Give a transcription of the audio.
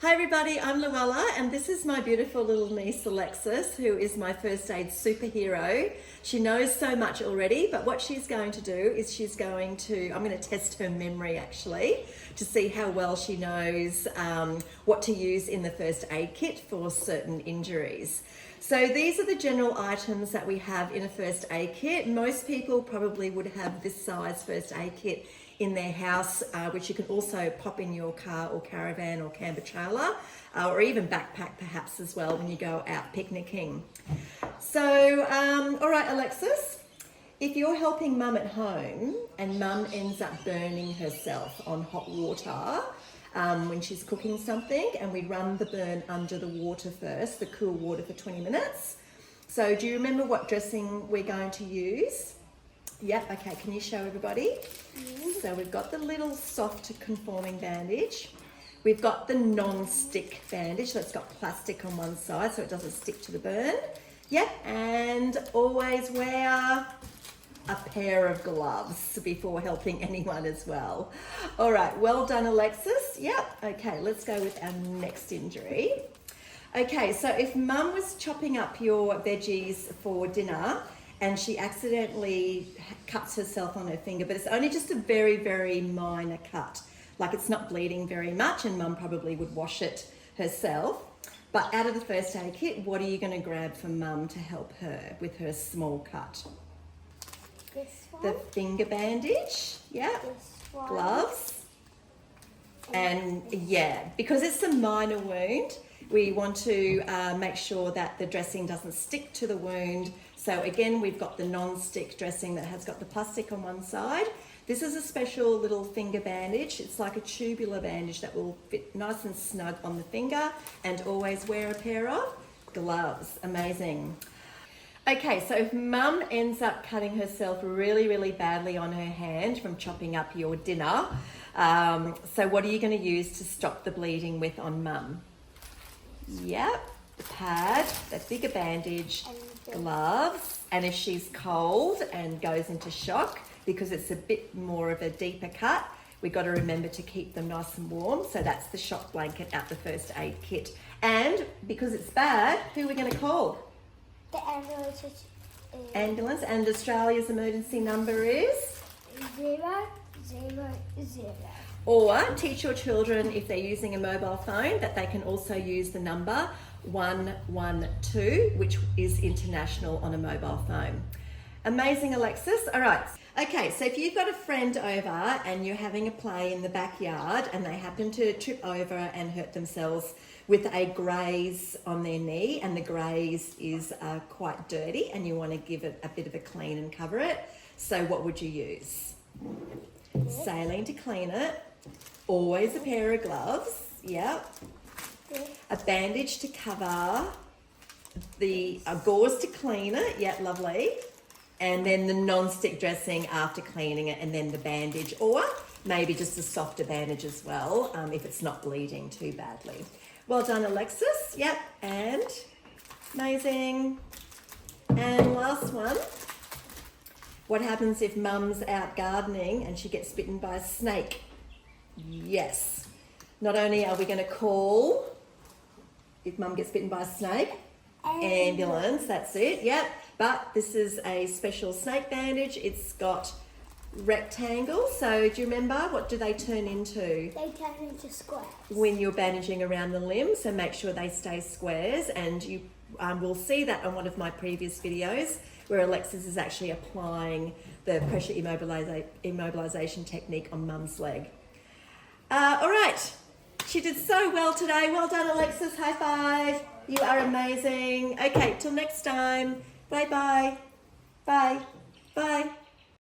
Hi everybody, I'm Luella and this is my beautiful little niece Alexis, who is my first aid superhero. She knows so much already, but what she's going to do is I'm going to test her memory actually to see how well she knows what to use in the first aid kit for certain injuries. So these are the general items that we have in a first aid kit. Most people probably would have this size first aid kit in their house, which you can also pop in your car or caravan or camper trailer, or even backpack perhaps as well when you go out picnicking. So, all right, Alexis, if you're helping mum at home and mum ends up burning herself on hot water when she's cooking something, and we run the burn under the water first, the cool water for 20 minutes. So do you remember what dressing we're going to use? Yep, okay, can you show everybody? So we've got the little soft conforming bandage. We've got the non-stick bandage that's got plastic on one side so it doesn't stick to the burn. Yep, and always wear a pair of gloves before helping anyone as well. All right, well done, Alexis. Yep, okay, let's go with our next injury. Okay, so if mum was chopping up your veggies for dinner and she accidentally cuts herself on her finger, but it's only just a very, very minor cut. Like it's not bleeding very much and mum probably would wash it herself. But out of the first aid kit, what are you going to grab for mum to help her with her small cut? This one. The finger bandage, yeah, gloves. And yeah, because it's a minor wound, we want to make sure that the dressing doesn't stick to the wound. So again, we've got the non-stick dressing that has got the plastic on one side. This is a special little finger bandage. It's like a tubular bandage that will fit nice and snug on the finger, and always wear a pair of gloves. Amazing. Okay, so if mum ends up cutting herself really, really badly on her hand from chopping up your dinner, so what are you going to use to stop the bleeding with on mum? Yep, the pad, that bigger bandage, gloves, and if she's cold and goes into shock, because it's a bit more of a deeper cut, we've got to remember to keep them nice and warm. So that's the shock blanket at the first aid kit. And because it's bad, who are we going to call? The ambulance. Ambulance, and Australia's emergency number is? 000. Or teach your children, if they're using a mobile phone, that they can also use the number 112, which is international on a mobile phone. Amazing, Alexis. All right. Okay, so if you've got a friend over and you're having a play in the backyard and they happen to trip over and hurt themselves with a graze on their knee, and the graze is quite dirty and you want to give it a bit of a clean and cover it, so what would you use? Saline to clean it, always a pair of gloves, yep, a bandage to cover, the gauze to clean it, yep, lovely, and then the non-stick dressing after cleaning it, and then the bandage, or maybe just a softer bandage as well if it's not bleeding too badly. Well done, Alexis. Yep, and amazing. And last one. What happens if mum's out gardening and she gets bitten by a snake? Yes. Not only are we going to call, if mum gets bitten by a snake, ambulance, that's it, yep. But this is a special snake bandage. It's got rectangles. So do you remember, what do they turn into? They turn into squares. When you're bandaging around the limb, so make sure they stay squares, and you will see that on one of my previous videos where Alexis is actually applying the pressure immobilization technique on mum's leg. All right, she did so well today. Well done, Alexis. High five. You are amazing. Okay, till next time. Bye-bye. Bye. Bye.